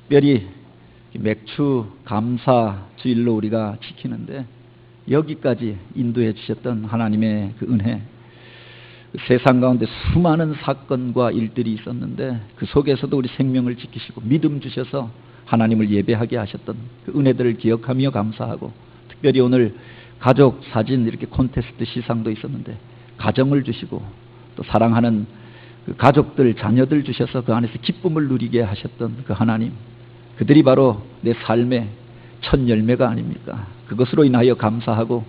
특별히 맥주 감사 주일로 우리가 지키는데 여기까지 인도해 주셨던 하나님의 그 은혜, 세상 가운데 수많은 사건과 일들이 있었는데 그 속에서도 우리 생명을 지키시고 믿음 주셔서 하나님을 예배하게 하셨던 그 은혜들을 기억하며 감사하고, 특별히 오늘 가족 사진 이렇게 콘테스트 시상도 있었는데 가정을 주시고 또 사랑하는 그 가족들, 자녀들 주셔서 그 안에서 기쁨을 누리게 하셨던 그 하나님, 그들이 바로 내 삶의 첫 열매가 아닙니까? 그것으로 인하여 감사하고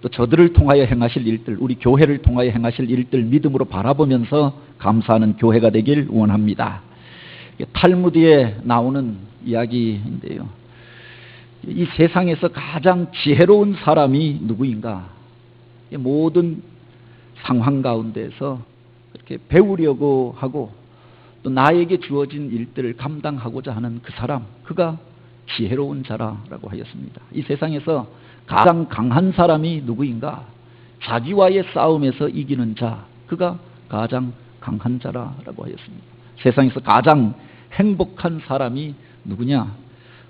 또 저들을 통하여 행하실 일들, 우리 교회를 통하여 행하실 일들 믿음으로 바라보면서 감사하는 교회가 되길 원합니다. 탈무드에 나오는 이야기인데요, 이 세상에서 가장 지혜로운 사람이 누구인가? 모든 상황 가운데서 그렇게 배우려고 하고 또 나에게 주어진 일들을 감당하고자 하는 그 사람, 그가 지혜로운 자라라고 하였습니다. 이 세상에서 가장 강한 사람이 누구인가? 자기와의 싸움에서 이기는 자, 그가 가장 강한 자라라고 하였습니다. 세상에서 가장 행복한 사람이 누구냐?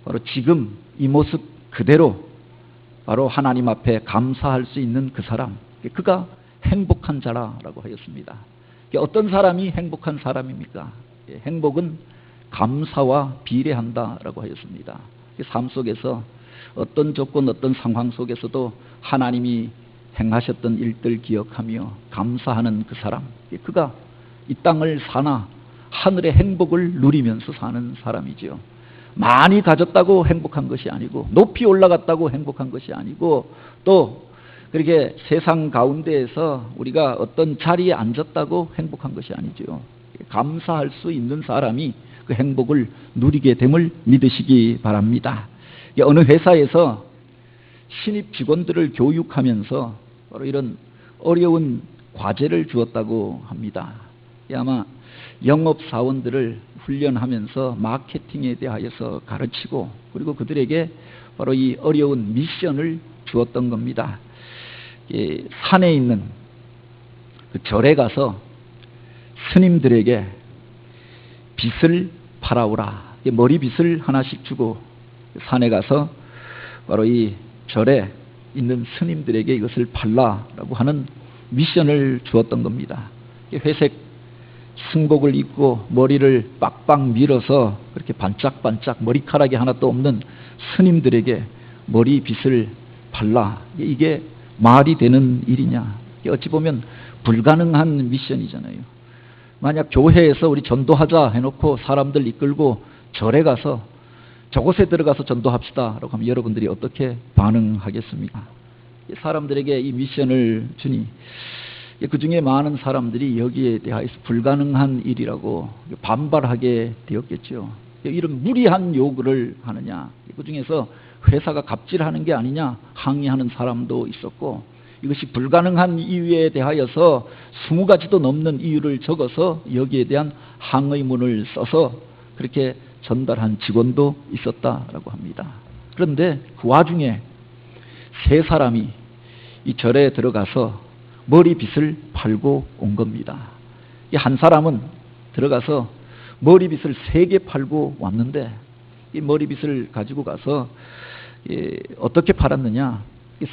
바로 지금 이 모습 그대로 바로 하나님 앞에 감사할 수 있는 그 사람, 그가 행복한 자라라고 하였습니다. 어떤 사람이 행복한 사람입니까? 행복은 감사와 비례한다라고 하였습니다. 삶 속에서 어떤 조건, 어떤 상황 속에서도 하나님이 행하셨던 일들 기억하며 감사하는 그 사람, 그가 이 땅을 사나 하늘의 행복을 누리면서 사는 사람이지요. 많이 가졌다고 행복한 것이 아니고, 높이 올라갔다고 행복한 것이 아니고, 또 그렇게 세상 가운데에서 우리가 어떤 자리에 앉았다고 행복한 것이 아니죠. 감사할 수 있는 사람이 그 행복을 누리게 됨을 믿으시기 바랍니다. 어느 회사에서 신입 직원들을 교육하면서 바로 이런 어려운 과제를 주었다고 합니다. 아마 영업사원들을 훈련하면서 마케팅에 대하여서 가르치고, 그리고 그들에게 바로 이 어려운 미션을 주었던 겁니다. 산에 있는 그 절에 가서 스님들에게 빗을 팔아오라. 머리빗을 하나씩 주고 산에 가서 바로 이 절에 있는 스님들에게 이것을 팔라라고 하는 미션을 주었던 겁니다. 회색 승복을 입고 머리를 빡빡 밀어서 그렇게 반짝반짝 머리카락이 하나도 없는 스님들에게 머리빗을 팔라. 이게 말이 되는 일이냐? 어찌 보면 불가능한 미션이잖아요. 만약 교회에서 우리 전도하자 해놓고 사람들 이끌고 절에 가서 저곳에 들어가서 전도합시다 라고 하면 여러분들이 어떻게 반응하겠습니까? 사람들에게 이 미션을 주니 그 중에 많은 사람들이 여기에 대하여서 불가능한 일이라고 반발하게 되었겠죠. 이런 무리한 요구를 하느냐? 그 중에서 회사가 갑질하는 게 아니냐 항의하는 사람도 있었고, 이것이 불가능한 이유에 대하여서 20가지도 넘는 이유를 적어서 여기에 대한 항의문을 써서 그렇게 전달한 직원도 있었다라고 합니다. 그런데 그 와중에 세 사람이 이 절에 들어가서 머리빗을 팔고 온 겁니다. 한 사람은 들어가서 머리빗을 3개 팔고 왔는데, 이 머리빗을 가지고 가서 어떻게 팔았느냐?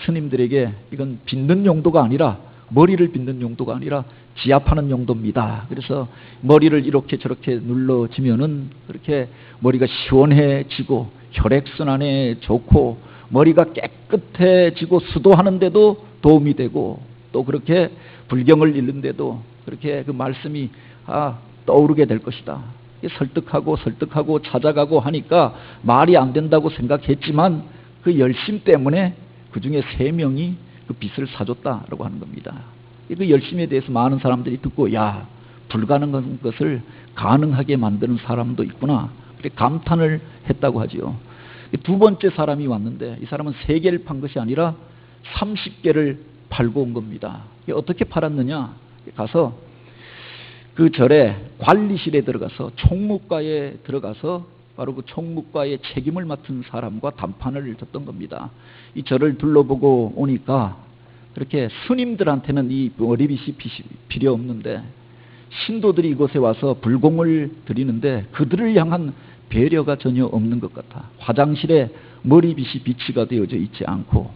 스님들에게 이건 빗는 용도가 아니라, 머리를 빗는 용도가 아니라 지압하는 용도입니다. 그래서 머리를 이렇게 저렇게 눌러지면은 그렇게 머리가 시원해지고 혈액순환에 좋고 머리가 깨끗해지고 수도하는데도 도움이 되고, 또 그렇게 불경을 읽는데도 그렇게 그 말씀이 떠오르게 될 것이다. 설득하고 찾아가고 하니까 말이 안 된다고 생각했지만 그 열심 때문에 그 중에 3명이 그 빚을 사줬다라고 하는 겁니다. 그 열심에 대해서 많은 사람들이 듣고, 야, 불가능한 것을 가능하게 만드는 사람도 있구나, 그렇게 감탄을 했다고 하지요. 두 번째 사람이 왔는데 이 사람은 3개를 판 것이 아니라 30개를 팔고 온 겁니다. 어떻게 팔았느냐? 가서 그 절에 관리실에 들어가서 총무과에 들어가서 바로 그 총무과의 책임을 맡은 사람과談判을 줬던 겁니다. 이 절을 둘러보고 오니까 그렇게 스님들한테는 이 머리빗이 필요 없는데 신도들이 이곳에 와서 불공을 드리는데 그들을 향한 배려가 전혀 없는 것 같아. 화장실에 머리빗이 비치가 되어져 있지 않고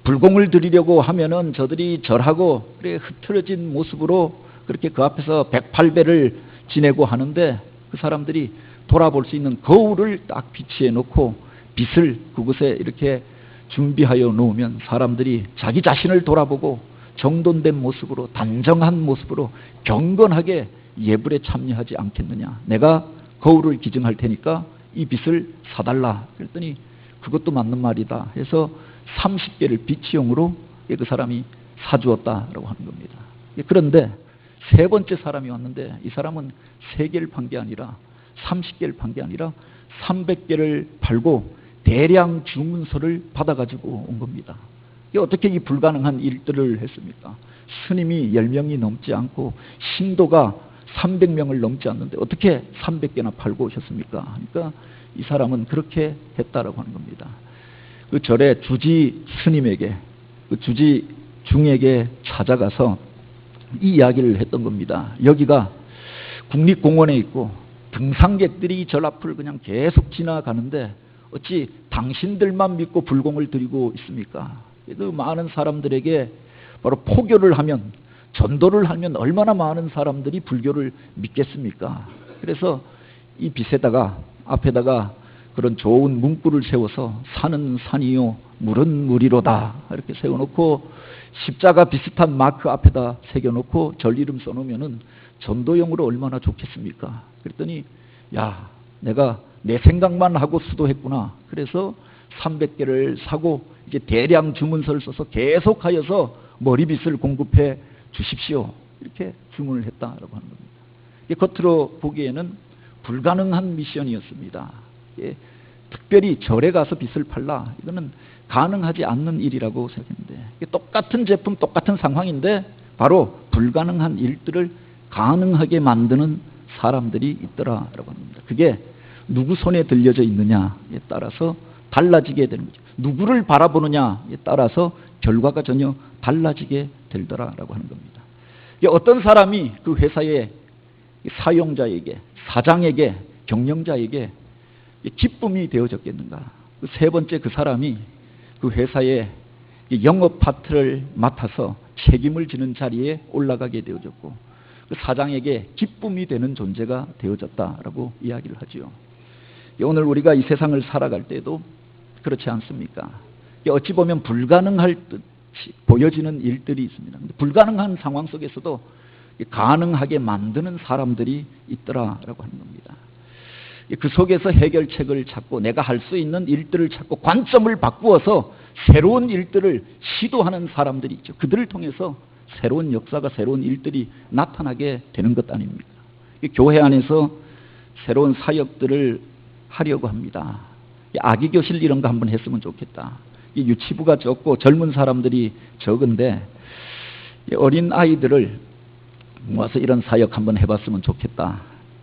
불공을 드리려고 하면은 저들이 절하고 그래 흐트러진 모습으로 그렇게 그 앞에서 108배를 지내고 하는데 그 사람들이 돌아볼 수 있는 거울을 딱 비치해 놓고 빛을 그곳에 이렇게 준비하여 놓으면 사람들이 자기 자신을 돌아보고 정돈된 모습으로 단정한 모습으로 경건하게 예불에 참여하지 않겠느냐. 내가 거울을 기증할 테니까 이 빛을 사달라. 그랬더니 그것도 맞는 말이다 해서 30개를 빛이용으로 그 사람이 사주었다라고 하는 겁니다. 그런데 세 번째 사람이 왔는데 이 사람은 3개를 판 게 아니라 30개를 판 게 아니라 300개를 팔고 대량 주문서를 받아가지고 온 겁니다. 어떻게 이 불가능한 일들을 했습니까? 스님이 10명이 넘지 않고 신도가 300명을 넘지 않는데 어떻게 300개나 팔고 오셨습니까? 그러니까 이 사람은 그렇게 했다라고 하는 겁니다. 그 절에 주지 스님에게, 그 주지 중에게 찾아가서 이 이야기를 했던 겁니다. 여기가 국립공원에 있고 등산객들이 이 절 앞을 그냥 계속 지나가는데 어찌 당신들만 믿고 불공을 드리고 있습니까? 그 많은 사람들에게 바로 포교를 하면, 전도를 하면 얼마나 많은 사람들이 불교를 믿겠습니까? 그래서 이 빛에다가 앞에다가 그런 좋은 문구를 세워서 산은 산이요 물은 물이로다 이렇게 세워놓고 십자가 비슷한 마크 앞에다 새겨놓고 절 이름 써놓으면은 전도용으로 얼마나 좋겠습니까? 그랬더니 야, 내가 내 생각만 하고 수도했구나. 그래서 300개를 사고 이제 대량 주문서를 써서 계속하여서 머리빗을 공급해 주십시오. 이렇게 주문을 했다라고 하는 겁니다. 겉으로 보기에는 불가능한 미션이었습니다. 특별히 절에 가서 빗을 팔라. 이거는 가능하지 않는 일이라고 생각했는데 똑같은 제품, 똑같은 상황인데 바로 불가능한 일들을 가능하게 만드는 사람들이 있더라라고 합니다. 그게 누구 손에 들려져 있느냐에 따라서 달라지게 되는 거죠. 누구를 바라보느냐에 따라서 결과가 전혀 달라지게 되더라라고 하는 겁니다. 어떤 사람이 그 회사의 사용자에게, 사장에게, 경영자에게 기쁨이 되어졌겠는가? 세 번째 그 사람이 그 회사의 영업 파트를 맡아서 책임을 지는 자리에 올라가게 되어졌고 그 사장에게 기쁨이 되는 존재가 되어졌다라고 이야기를 하지요. 오늘 우리가 이 세상을 살아갈 때도 그렇지 않습니까? 어찌 보면 불가능할 듯 보여지는 일들이 있습니다. 불가능한 상황 속에서도 가능하게 만드는 사람들이 있더라라고 하는 겁니다. 그 속에서 해결책을 찾고 내가 할 수 있는 일들을 찾고 관점을 바꾸어서 새로운 일들을 시도하는 사람들이 있죠. 그들을 통해서 새로운 역사가, 새로운 일들이 나타나게 되는 것 아닙니까? 교회 안에서 새로운 사역들을 하려고 합니다. 아기교실 이런 거 한번 했으면 좋겠다. 유치부가 적고 젊은 사람들이 적은데 어린 아이들을 모아서 이런 사역 한번 해봤으면 좋겠다.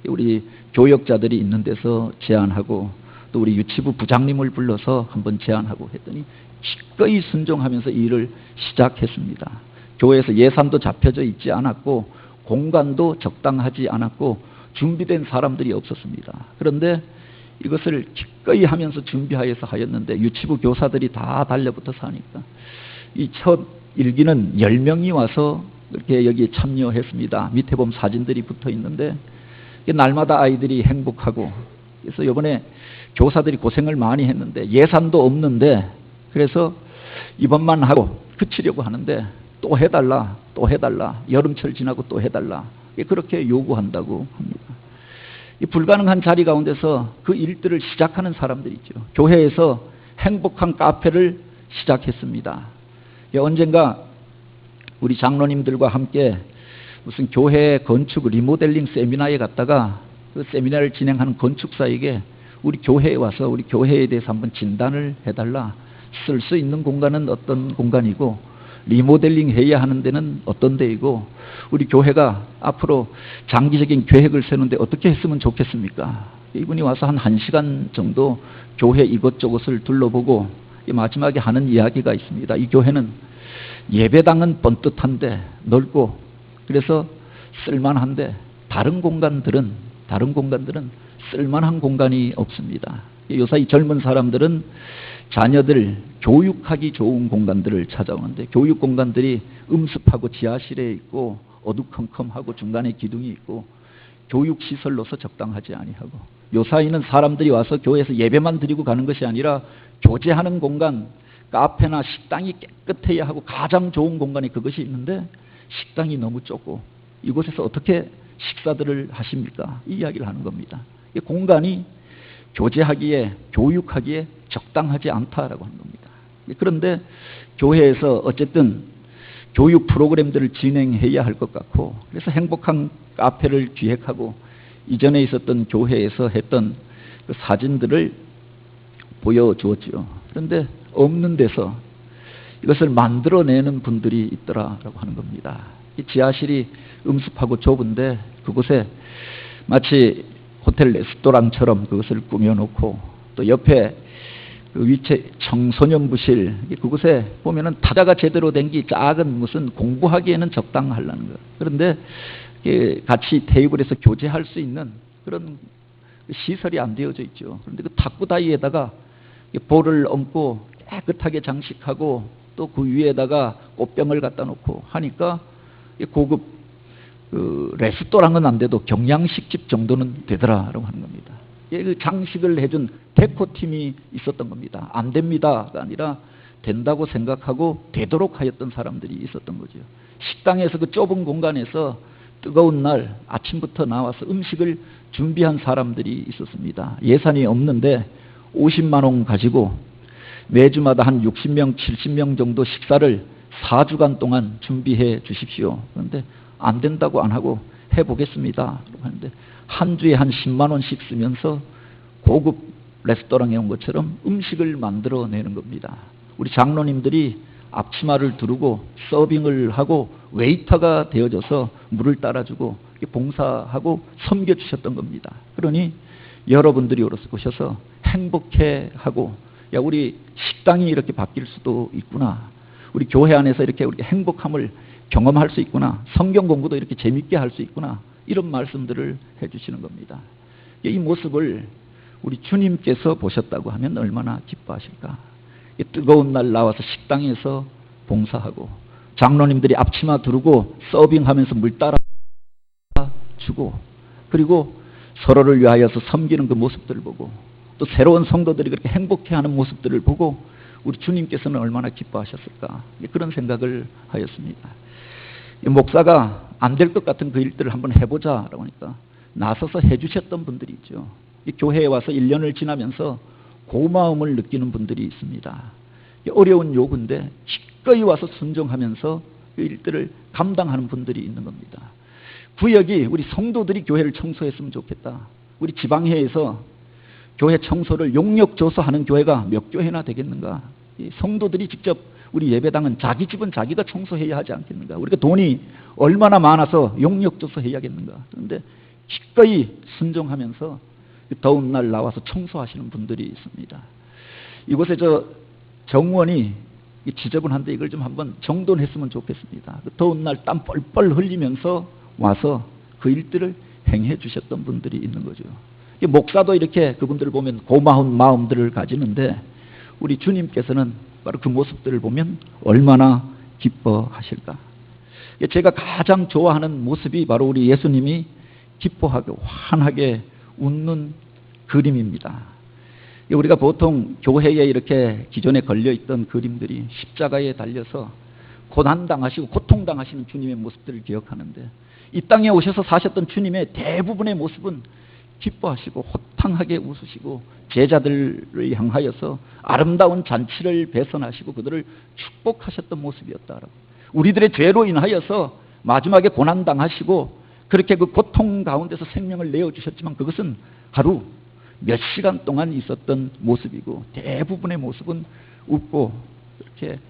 우리 교역자들이 있는 데서 제안하고 또 우리 유치부 부장님을 불러서 한번 제안하고 했더니 기꺼이 순종하면서 이 일을 시작했습니다. 교회에서 예산도 잡혀져 있지 않았고 공간도 적당하지 않았고 준비된 사람들이 없었습니다. 그런데 이것을 기꺼이 하면서 준비하여서 하였는데 유치부 교사들이 다 달려붙어서 하니까 이 첫 일기는 10명이 와서 이렇게 여기에 참여했습니다. 밑에 보면 사진들이 붙어 있는데 날마다 아이들이 행복하고 그래서 이번에 교사들이 고생을 많이 했는데 예산도 없는데 그래서 이번만 하고 그치려고 하는데 또 해달라, 또 해달라, 여름철 지나고 또 해달라 그렇게 요구한다고 합니다. 이 불가능한 자리 가운데서 그 일들을 시작하는 사람들이 있죠. 교회에서 행복한 카페를 시작했습니다. 언젠가 우리 장로님들과 함께 무슨 교회 건축 리모델링 세미나에 갔다가 그 세미나를 진행하는 건축사에게 우리 교회에 와서 우리 교회에 대해서 한번 진단을 해달라. 쓸 수 있는 공간은 어떤 공간이고 리모델링 해야 하는 데는 어떤 데이고 우리 교회가 앞으로 장기적인 계획을 세우는데 어떻게 했으면 좋겠습니까? 이분이 와서 한 1시간 정도 교회 이것저것을 둘러보고 마지막에 하는 이야기가 있습니다. 이 교회는 예배당은 번듯한데 넓고 그래서 쓸만한데 다른 공간들은 쓸만한 공간이 없습니다. 요사이 젊은 사람들은 자녀들 교육하기 좋은 공간들을 찾아오는데 교육 공간들이 음습하고 지하실에 있고 어두컴컴하고 중간에 기둥이 있고 교육시설로서 적당하지 아니하고 요사이는 사람들이 와서 교회에서 예배만 드리고 가는 것이 아니라 교제하는 공간, 카페나 식당이 깨끗해야 하고 가장 좋은 공간이 그것이 있는데 식당이 너무 좁고 이곳에서 어떻게 식사들을 하십니까? 이 이야기를 하는 겁니다. 이 공간이 교제하기에 교육하기에 적당하지 않다라고 하는 겁니다. 그런데 교회에서 어쨌든 교육 프로그램들을 진행해야 할 것 같고 그래서 행복한 카페를 기획하고 이전에 있었던 교회에서 했던 그 사진들을 보여주었죠. 그런데 없는 데서 이것을 만들어내는 분들이 있더라라고 하는 겁니다. 이 지하실이 음습하고 좁은데 그곳에 마치 호텔 레스토랑처럼 그것을 꾸며놓고 또 옆에 그 위치 청소년부실 그곳에 보면은 타자가 제대로 된 게 작은 무슨 공부하기에는 적당하려는 거. 그런데 같이 테이블에서 교제할 수 있는 그런 시설이 안 되어져 있죠. 그런데 그 탁구다이에다가 볼을 얹고 깨끗하게 장식하고 또 그 위에다가 꽃병을 갖다 놓고 하니까 고급 그 레스토랑은 안 돼도 경양식집 정도는 되더라라고 하는 겁니다. 그 장식을 해준 데코팀이 있었던 겁니다. 안 됩니다가 아니라 된다고 생각하고 되도록 하였던 사람들이 있었던 거죠. 식당에서 그 좁은 공간에서 뜨거운 날 아침부터 나와서 음식을 준비한 사람들이 있었습니다. 예산이 없는데 50만 원 가지고 매주마다 한 60명, 70명 정도 식사를 4주간 동안 준비해 주십시오. 그런데 안 된다고 안 하고 해보겠습니다. 하는데 한 주에 한 10만 원씩 쓰면서 고급 레스토랑에 온 것처럼 음식을 만들어내는 겁니다. 우리 장로님들이 앞치마를 두르고 서빙을 하고 웨이터가 되어져서 물을 따라주고 봉사하고 섬겨주셨던 겁니다. 그러니 여러분들이 오셔서 행복해하고 야 우리 식당이 이렇게 바뀔 수도 있구나. 우리 교회 안에서 이렇게 우리 행복함을 경험할 수 있구나. 성경 공부도 이렇게 재밌게 할 수 있구나. 이런 말씀들을 해주시는 겁니다. 이 모습을 우리 주님께서 보셨다고 하면 얼마나 기뻐하실까. 뜨거운 날 나와서 식당에서 봉사하고 장로님들이 앞치마 두르고 서빙하면서 물 따라 주고 그리고 서로를 위하여서 섬기는 그 모습들을 보고 또 새로운 성도들이 그렇게 행복해하는 모습들을 보고 우리 주님께서는 얼마나 기뻐하셨을까. 그런 생각을 하였습니다. 목사가 안 될 것 같은 그 일들을 한번 해보자라고 하니까 나서서 해주셨던 분들이 있죠. 교회에 와서 1년을 지나면서 고마움을 느끼는 분들이 있습니다. 어려운 요구인데 기꺼이 와서 순종하면서 그 일들을 감당하는 분들이 있는 겁니다. 구역이 우리 성도들이 교회를 청소했으면 좋겠다. 우리 지방회에서 교회 청소를 용역 줘서 하는 교회가 몇 교회나 되겠는가. 성도들이 직접 우리 예배당은 자기 집은 자기가 청소해야 하지 않겠는가. 우리가 돈이 얼마나 많아서 용역 줘서 해야겠는가. 그런데 기꺼이 순종하면서 더운 날 나와서 청소하시는 분들이 있습니다. 이곳에 정원이 지저분한데 이걸 좀 한번 정돈했으면 좋겠습니다. 더운 날 땀 뻘뻘 흘리면서 와서 그 일들을 행해 주셨던 분들이 있는 거죠. 목사도 이렇게 그분들을 보면 고마운 마음들을 가지는데 우리 주님께서는 바로 그 모습들을 보면 얼마나 기뻐하실까. 제가 가장 좋아하는 모습이 바로 우리 예수님이 기뻐하고 환하게 웃는 그림입니다. 우리가 보통 교회에 이렇게 기존에 걸려있던 그림들이 십자가에 달려서 고난당하시고 고통당하시는 주님의 모습들을 기억하는데 이 땅에 오셔서 사셨던 주님의 대부분의 모습은 기뻐하시고 호탕하게 웃으시고 제자들을 향하여서 아름다운 잔치를 배선하시고 그들을 축복하셨던 모습이었다라고. 우리들의 죄로 인하여서 마지막에 고난당하시고 그렇게 그 고통 가운데서 생명을 내어주셨지만 그것은 하루 몇 시간 동안 있었던 모습이고 대부분의 모습은 웃고 이렇게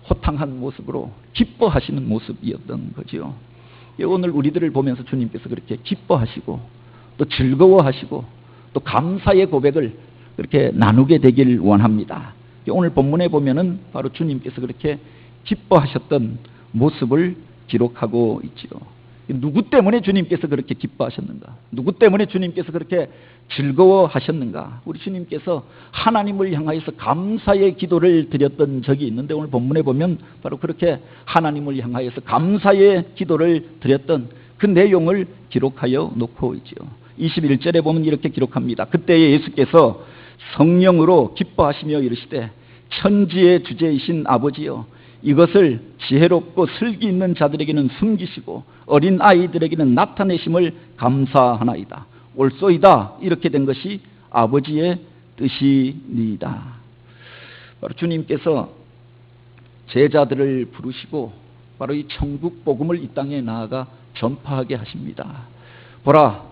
호탕한 모습으로 기뻐하시는 모습이었던 거지요. 오늘 우리들을 보면서 주님께서 그렇게 기뻐하시고 또 즐거워하시고 또 감사의 고백을 그렇게 나누게 되길 원합니다. 오늘 본문에 보면은 바로 주님께서 그렇게 기뻐하셨던 모습을 기록하고 있지요. 누구 때문에 주님께서 그렇게 기뻐하셨는가? 누구 때문에 주님께서 그렇게 즐거워하셨는가? 우리 주님께서 하나님을 향하여서 감사의 기도를 드렸던 적이 있는데 오늘 본문에 보면 바로 그렇게 하나님을 향하여서 감사의 기도를 드렸던 그 내용을 기록하여 놓고 있지요. 21절에 보면 이렇게 기록합니다. 그때에 예수께서 성령으로 기뻐하시며 이르시되 천지의 주제이신 아버지여, 이것을 지혜롭고 슬기 있는 자들에게는 숨기시고 어린 아이들에게는 나타내심을 감사하나이다. 옳소이다. 이렇게 된 것이 아버지의 뜻이니이다. 바로 주님께서 제자들을 부르시고 바로 이 천국 복음을 이 땅에 나아가 전파하게 하십니다. 보라,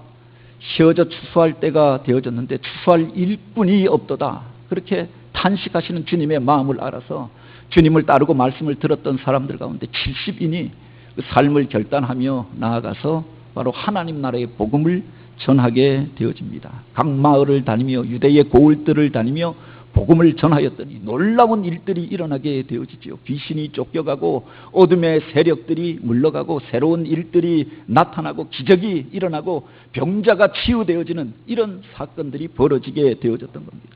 휘어져 추수할 때가 되어졌는데 추수할 일꾼이 없도다. 그렇게 탄식하시는 주님의 마음을 알아서 주님을 따르고 말씀을 들었던 사람들 가운데 70인이 그 삶을 결단하며 나아가서 바로 하나님 나라의 복음을 전하게 되어집니다. 각 마을을 다니며 유대의 고을들을 다니며 복음을 전하였더니 놀라운 일들이 일어나게 되어지죠. 귀신이 쫓겨가고 어둠의 세력들이 물러가고 새로운 일들이 나타나고 기적이 일어나고 병자가 치유되어지는 이런 사건들이 벌어지게 되어졌던 겁니다.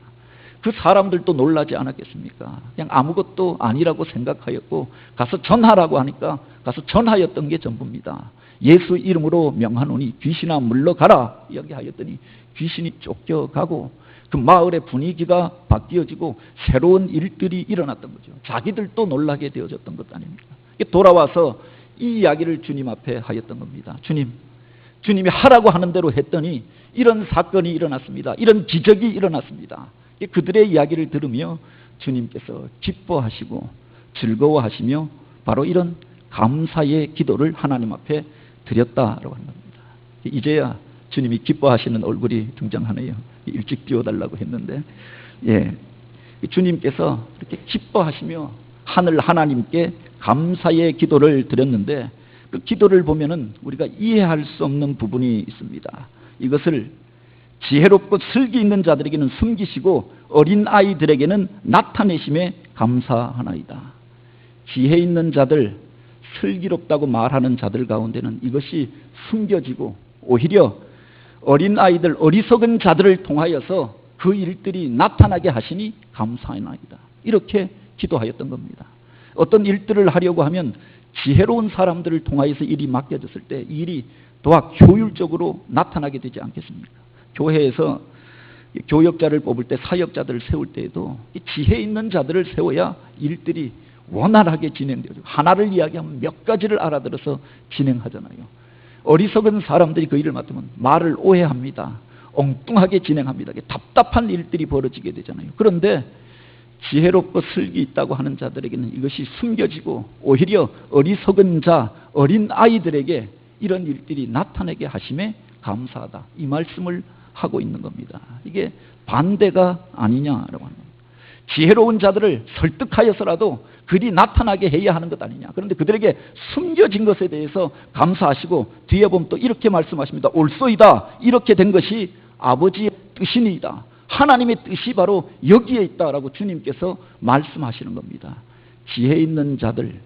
그 사람들도 놀라지 않았겠습니까? 그냥 아무것도 아니라고 생각하였고 가서 전하라고 하니까 가서 전하였던 게 전부입니다. 예수 이름으로 명하노니 귀신아 물러가라 이야기하였더니 귀신이 쫓겨가고 그 마을의 분위기가 바뀌어지고 새로운 일들이 일어났던 거죠. 자기들도 놀라게 되어졌던 것 아닙니까? 돌아와서 이 이야기를 주님 앞에 하였던 겁니다. 주님이 하라고 하는 대로 했더니 이런 사건이 일어났습니다. 이런 기적이 일어났습니다. 그들의 이야기를 들으며 주님께서 기뻐하시고 즐거워하시며 바로 이런 감사의 기도를 하나님 앞에 드렸다라고 하는 겁니다. 이제야 주님이 기뻐하시는 얼굴이 등장하네요. 일찍 띄워달라고 했는데, 주님께서 이렇게 기뻐하시며 하늘 하나님께 감사의 기도를 드렸는데 그 기도를 보면은 우리가 이해할 수 없는 부분이 있습니다. 이것을 지혜롭고 슬기 있는 자들에게는 숨기시고 어린 아이들에게는 나타내심에 감사하나이다. 지혜 있는 자들, 슬기롭다고 말하는 자들 가운데는 이것이 숨겨지고 오히려 어린 아이들, 어리석은 자들을 통하여서 그 일들이 나타나게 하시니 감사하나이다. 이렇게 기도하였던 겁니다. 어떤 일들을 하려고 하면 지혜로운 사람들을 통하여서 일이 맡겨졌을 때 이 일이 더 효율적으로 나타나게 되지 않겠습니까? 교회에서 교역자를 뽑을 때 사역자들을 세울 때에도 지혜 있는 자들을 세워야 일들이 원활하게 진행되죠. 하나를 이야기하면 몇 가지를 알아들어서 진행하잖아요. 어리석은 사람들이 그 일을 맡으면 말을 오해합니다. 엉뚱하게 진행합니다. 답답한 일들이 벌어지게 되잖아요. 그런데 지혜롭고 슬기 있다고 하는 자들에게는 이것이 숨겨지고 오히려 어리석은 자, 어린 아이들에게 이런 일들이 나타나게 하심에 감사하다. 이 말씀을 하고 있는 겁니다. 이게 반대가 아니냐라고 하는 겁니다. 지혜로운 자들을 설득하여서라도 그리 나타나게 해야 하는 것 아니냐. 그런데 그들에게 숨겨진 것에 대해서 감사하시고 뒤에 보면 또 이렇게 말씀하십니다. 옳소이다. 이렇게 된 것이 아버지의 뜻이니이다. 하나님의 뜻이 바로 여기에 있다라고 주님께서 말씀하시는 겁니다. 지혜 있는 자들,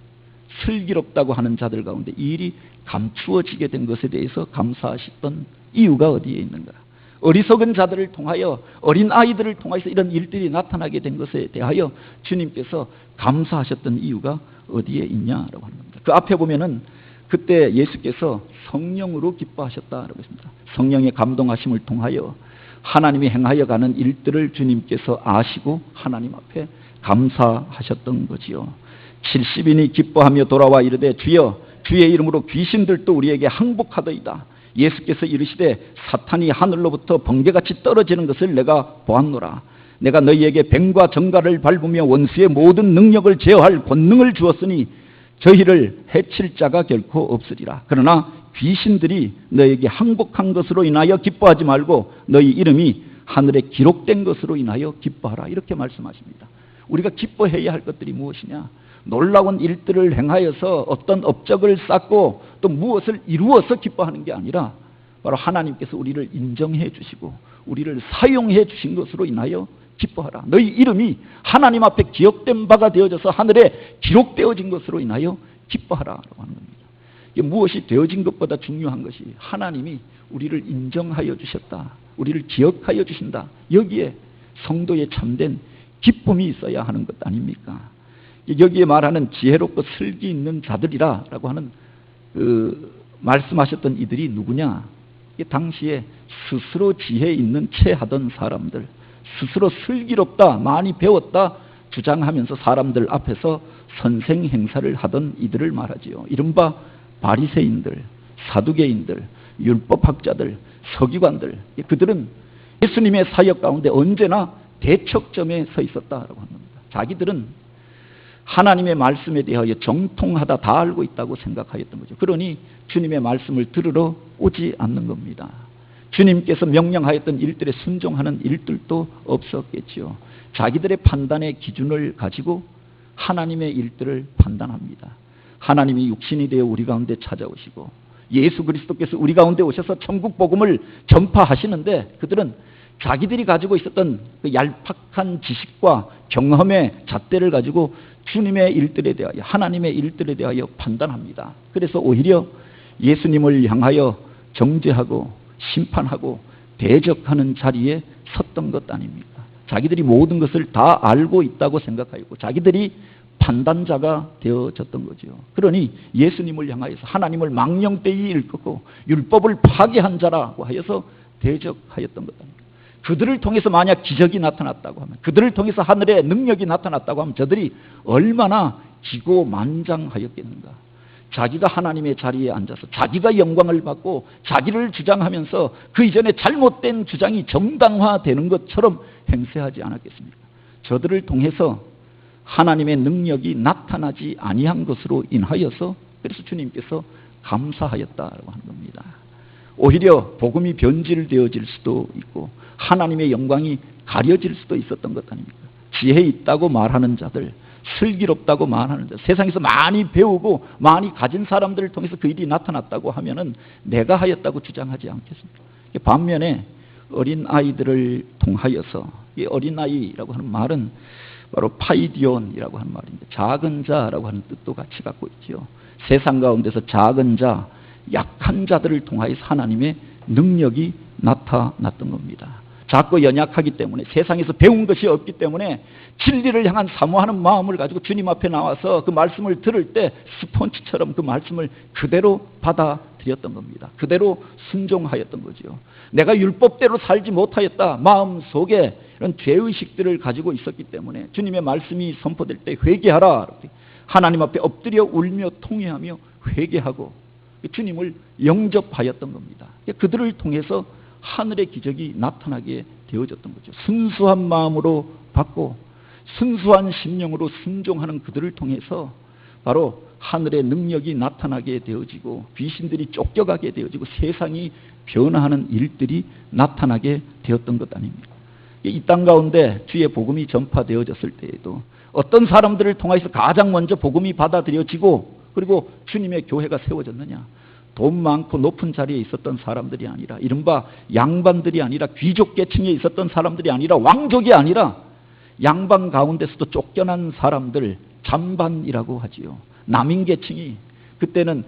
슬기롭다고 하는 자들 가운데 이 일이 감추어지게 된 것에 대해서 감사하셨던 이유가 어디에 있는가? 어리석은 자들을 통하여 어린 아이들을 통해서 이런 일들이 나타나게 된 것에 대하여 주님께서 감사하셨던 이유가 어디에 있냐라고 하는 겁니다. 그 앞에 보면은 그때 예수께서 성령으로 기뻐하셨다라고 했습니다. 성령의 감동하심을 통하여 하나님이 행하여 가는 일들을 주님께서 아시고 하나님 앞에 감사하셨던 거지요. 70인이 기뻐하며 돌아와 이르되 주여 주의 이름으로 귀신들도 우리에게 항복하더이다. 예수께서 이르시되 사탄이 하늘로부터 번개같이 떨어지는 것을 내가 보았노라. 내가 너희에게 뱀과 정갈을 밟으며 원수의 모든 능력을 제어할 권능을 주었으니 저희를 해칠 자가 결코 없으리라. 그러나 귀신들이 너희에게 항복한 것으로 인하여 기뻐하지 말고 너희 이름이 하늘에 기록된 것으로 인하여 기뻐하라. 이렇게 말씀하십니다. 우리가 기뻐해야 할 것들이 무엇이냐? 놀라운 일들을 행하여서 어떤 업적을 쌓고 또 무엇을 이루어서 기뻐하는 게 아니라 바로 하나님께서 우리를 인정해 주시고 우리를 사용해 주신 것으로 인하여 기뻐하라. 너희 이름이 하나님 앞에 기억된 바가 되어져서 하늘에 기록되어진 것으로 인하여 기뻐하라라고 하는 겁니다. 무엇이 되어진 것보다 중요한 것이 하나님이 우리를 인정하여 주셨다, 우리를 기억하여 주신다, 여기에 성도의 참된 기쁨이 있어야 하는 것 아닙니까? 여기에 말하는 지혜롭고 슬기 있는 자들이라 라고 하는 말씀하셨던 이들이 누구냐? 당시에 스스로 지혜 있는 채 하던 사람들, 스스로 슬기롭다, 많이 배웠다 주장하면서 사람들 앞에서 선생 행사를 하던 이들을 말하지요. 이른바 바리새인들, 사두개인들, 율법학자들, 서기관들, 그들은 예수님의 사역 가운데 언제나 대척점에 서 있었다라고 합니다. 자기들은 하나님의 말씀에 대하여 정통하다, 다 알고 있다고 생각하였던 거죠. 그러니 주님의 말씀을 들으러 오지 않는 겁니다. 주님께서 명령하였던 일들에 순종하는 일들도 없었겠지요. 자기들의 판단의 기준을 가지고 하나님의 일들을 판단합니다. 하나님이 육신이 되어 우리 가운데 찾아오시고 예수 그리스도께서 우리 가운데 오셔서 천국 복음을 전파하시는데 그들은 자기들이 가지고 있었던 그 얄팍한 지식과 경험의 잣대를 가지고 주님의 일들에 대하여, 하나님의 일들에 대하여 판단합니다. 그래서 오히려 예수님을 향하여 정죄하고 심판하고 대적하는 자리에 섰던 것 아닙니까? 자기들이 모든 것을 다 알고 있다고 생각하였고 자기들이 판단자가 되어졌던 거죠. 그러니 예수님을 향하여서 하나님을 망령되이 일컫고 율법을 파괴한 자라고 하여서 대적하였던 것 아닙니까? 그들을 통해서 만약 기적이 나타났다고 하면, 그들을 통해서 하늘의 능력이 나타났다고 하면 저들이 얼마나 기고만장하였겠는가. 자기가 하나님의 자리에 앉아서 자기가 영광을 받고 자기를 주장하면서 그 이전에 잘못된 주장이 정당화되는 것처럼 행세하지 않았겠습니까? 저들을 통해서 하나님의 능력이 나타나지 아니한 것으로 인하여서 그래서 주님께서 감사하였다라고 하는 겁니다. 오히려 복음이 변질되어질 수도 있고 하나님의 영광이 가려질 수도 있었던 것 아닙니까? 지혜 있다고 말하는 자들, 슬기롭다고 말하는 자들, 세상에서 많이 배우고 많이 가진 사람들을 통해서 그 일이 나타났다고 하면은 내가 하였다고 주장하지 않겠습니까? 반면에 어린 아이들을 통하여서, 이 어린 아이라고 하는 말은 바로 파이디온이라고 하는 말인데 작은 자라고 하는 뜻도 같이 갖고 있지요. 세상 가운데서 작은 자, 약한 자들을 통하여서 하나님의 능력이 나타났던 겁니다. 작고 연약하기 때문에 세상에서 배운 것이 없기 때문에 진리를 향한 사모하는 마음을 가지고 주님 앞에 나와서 그 말씀을 들을 때 스폰지처럼 그 말씀을 그대로 받아들였던 겁니다. 그대로 순종하였던 거죠. 내가 율법대로 살지 못하였다. 마음속에 이런 죄의식들을 가지고 있었기 때문에 주님의 말씀이 선포될 때 회개하라. 하나님 앞에 엎드려 울며 통회하며 회개하고 주님을 영접하였던 겁니다. 그들을 통해서 하늘의 기적이 나타나게 되어졌던 거죠. 순수한 마음으로 받고 순수한 심령으로 순종하는 그들을 통해서 바로 하늘의 능력이 나타나게 되어지고 귀신들이 쫓겨가게 되어지고 세상이 변화하는 일들이 나타나게 되었던 것 아닙니까? 이 땅 가운데 주의 복음이 전파되어졌을 때에도 어떤 사람들을 통해서 가장 먼저 복음이 받아들여지고 그리고 주님의 교회가 세워졌느냐? 돈 많고 높은 자리에 있었던 사람들이 아니라 이른바 양반들이 아니라 귀족 계층에 있었던 사람들이 아니라 왕족이 아니라 양반 가운데서도 쫓겨난 사람들, 잠반이라고 하지요. 남인 계층이 그때는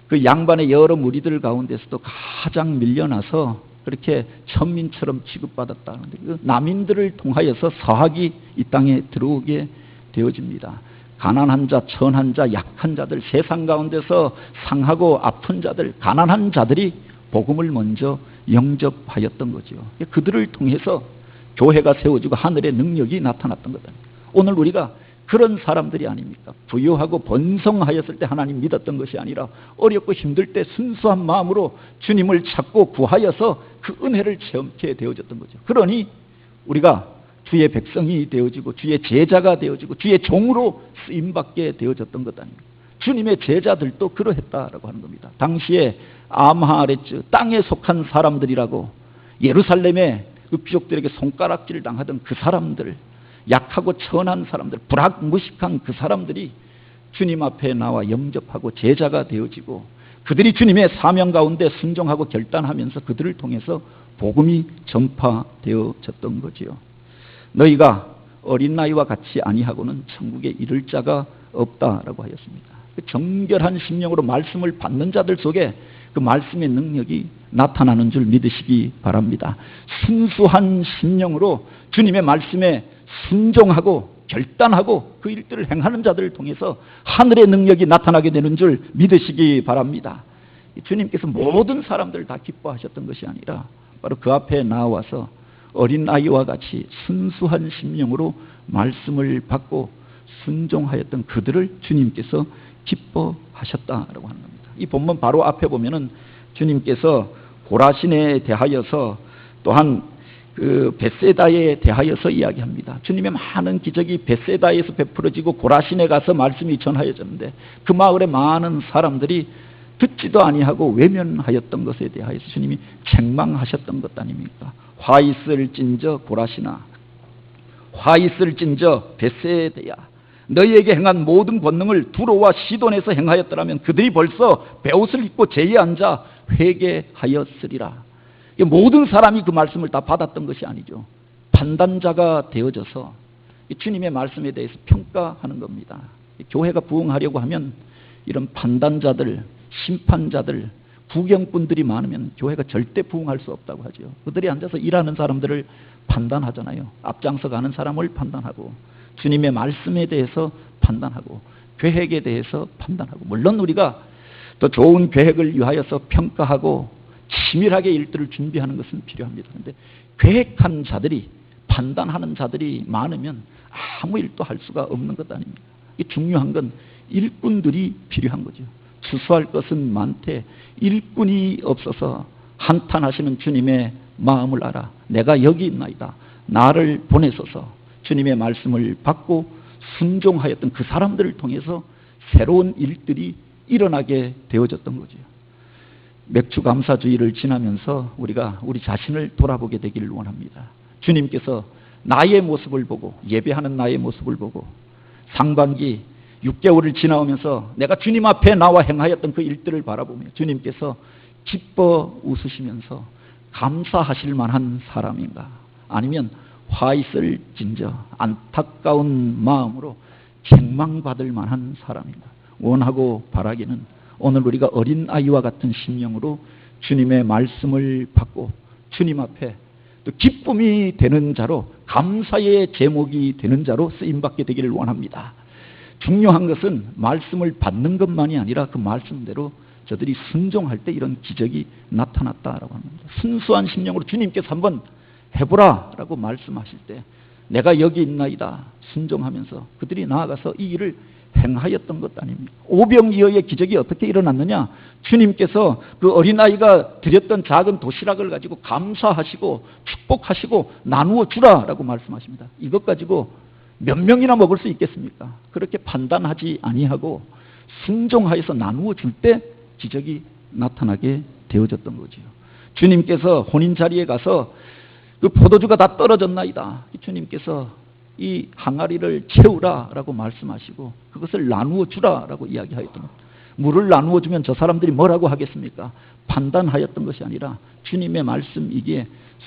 그 양반의 여러 무리들 가운데서도 가장 밀려나서 그렇게 천민처럼 취급받았다는데 그 남인들을 통하여서 서학이 이 땅에 들어오게 되어집니다. 가난한 자, 천한 자, 약한 자들, 세상 가운데서 상하고 아픈 자들, 가난한 자들이 복음을 먼저 영접하였던 거죠. 그들을 통해서 교회가 세워지고 하늘의 능력이 나타났던 거다. 오늘 우리가 그런 사람들이 아닙니까? 부유하고 번성하였을 때 하나님 믿었던 것이 아니라 어렵고 힘들 때 순수한 마음으로 주님을 찾고 구하여서 그 은혜를 체험케 되어졌던 거죠. 그러니 우리가 주의 백성이 되어지고 주의 제자가 되어지고 주의 종으로 쓰임받게 되어졌던 것 아닙니까? 주님의 제자들도 그러했다라고 하는 겁니다. 당시에 암하레츠 땅에 속한 사람들이라고 예루살렘의 귀족들에게 손가락질 당하던 그 사람들, 약하고 천한 사람들, 불악무식한 그 사람들이 주님 앞에 나와 영접하고 제자가 되어지고 그들이 주님의 사명 가운데 순종하고 결단하면서 그들을 통해서 복음이 전파되어졌던 거지요. 너희가 어린 나이와 같이 아니하고는 천국에 이를 자가 없다라고 하였습니다. 그 정결한 심령으로 말씀을 받는 자들 속에 그 말씀의 능력이 나타나는 줄 믿으시기 바랍니다. 순수한 심령으로 주님의 말씀에 순종하고 결단하고 그 일들을 행하는 자들을 통해서 하늘의 능력이 나타나게 되는 줄 믿으시기 바랍니다. 주님께서 모든 사람들을 다 기뻐하셨던 것이 아니라 바로 그 앞에 나와서 어린아이와 같이 순수한 심령으로 말씀을 받고 순종하였던 그들을 주님께서 기뻐하셨다라고 하는 겁니다. 이 본문 바로 앞에 보면은 주님께서 고라신에 대하여서 또한 그 벳세다에 대하여서 이야기합니다. 주님의 많은 기적이 벳세다에서 베풀어지고 고라신에 가서 말씀이 전하여졌는데 그 마을의 많은 사람들이 듣지도 아니하고 외면하였던 것에 대하여서 주님이 책망하셨던 것 아닙니까? 화 있을진저 고라시나, 화 있을진저 벳세다야, 너희에게 행한 모든 권능을 두로와 시돈에서 행하였더라면 그들이 벌써 베옷을 입고 제에 앉아 회개하였으리라. 모든 사람이 그 말씀을 다 받았던 것이 아니죠. 판단자가 되어져서 주님의 말씀에 대해서 평가하는 겁니다. 교회가 부흥하려고 하면 이런 판단자들, 심판자들, 구경꾼들이 많으면 교회가 절대 부흥할 수 없다고 하죠. 그들이 앉아서 일하는 사람들을 판단하잖아요. 앞장서 가는 사람을 판단하고 주님의 말씀에 대해서 판단하고 계획에 대해서 판단하고, 물론 우리가 또 좋은 계획을 위하여서 평가하고 치밀하게 일들을 준비하는 것은 필요합니다. 그런데 계획한 자들이, 판단하는 자들이 많으면 아무 일도 할 수가 없는 것 아닙니까? 중요한 건 일꾼들이 필요한 거죠. 추수할 것은 많되 일꾼이 없어서 한탄하시는 주님의 마음을 알아 내가 여기 있나이다, 나를 보내소서. 주님의 말씀을 받고 순종하였던 그 사람들을 통해서 새로운 일들이 일어나게 되어졌던 거죠. 맥주 감사주의를 지나면서 우리가 우리 자신을 돌아보게 되기를 원합니다. 주님께서 나의 모습을 보고, 예배하는 나의 모습을 보고, 상반기 6개월을 지나오면서 내가 주님 앞에 나와 행하였던 그 일들을 바라보며 주님께서 기뻐 웃으시면서 감사하실 만한 사람인가, 아니면 화 있을 진저 안타까운 마음으로 책망받을 만한 사람인가 원하고 바라기는, 오늘 우리가 어린아이와 같은 심령으로 주님의 말씀을 받고 주님 앞에 또 기쁨이 되는 자로, 감사의 제목이 되는 자로 쓰임받게 되기를 원합니다. 중요한 것은 말씀을 받는 것만이 아니라 그 말씀대로 저들이 순종할 때 이런 기적이 나타났다라고 합니다. 순수한 심령으로 주님께서 한번 해보라 라고 말씀하실 때 내가 여기 있나이다 순종하면서 그들이 나아가서 이 일을 행하였던 것 아닙니까? 오병이어의 기적이 어떻게 일어났느냐? 주님께서 그 어린아이가 드렸던 작은 도시락을 가지고 감사하시고 축복하시고 나누어 주라라고 말씀하십니다. 이것 가지고 몇 명이나 먹을 수 있겠습니까? 그렇게 판단하지 아니하고 순종하여서 나누어 줄 때 기적이 나타나게 되어졌던 거지요. 주님께서 혼인 자리에 가서 그 포도주가 다 떨어졌나이다, 주님께서 이 항아리를 채우라라고 말씀하시고 그것을 나누어 주라라고 이야기하였던 겁니다. 물을 나누어 주면 저 사람들이 뭐라고 하겠습니까? 판단하였던 것이 아니라 주님의 말씀이기에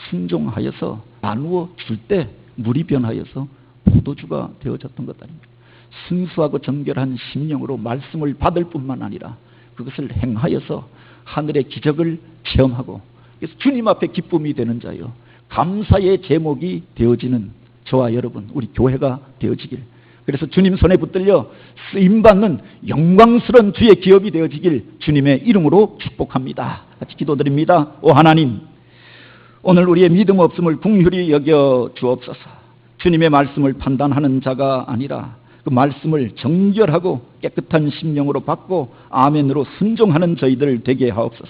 순종하여서 나누어 줄 때 물이 변하여서 포도주가 되어졌던 것 아닙니까? 순수하고 정결한 심령으로 말씀을 받을 뿐만 아니라 그것을 행하여서 하늘의 기적을 체험하고, 그래서 주님 앞에 기쁨이 되는 자요, 감사의 제목이 되어지는 저와 여러분, 우리 교회가 되어지길, 그래서 주님 손에 붙들려 쓰임받는 영광스러운 주의 기업이 되어지길 주님의 이름으로 축복합니다. 같이 기도드립니다. 오 하나님, 오늘 우리의 믿음 없음을 긍휼히 여겨 주옵소서. 주님의 말씀을 판단하는 자가 아니라 그 말씀을 정결하고 깨끗한 심령으로 받고 아멘으로 순종하는 저희들 되게 하옵소서.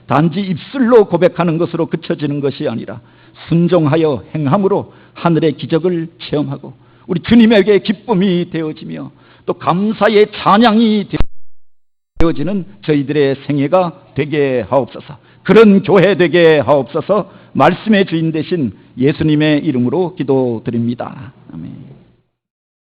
단지 입술로 고백하는 것으로 그쳐지는 것이 아니라 순종하여 행함으로 하늘의 기적을 체험하고 우리 주님에게 기쁨이 되어지며 또 감사의 찬양이 되어지는 저희들의 생애가 되게 하옵소서. 그런 교회 되게 하옵소서. 말씀의 주인 되신 예수님의 이름으로 기도드립니다. 아멘.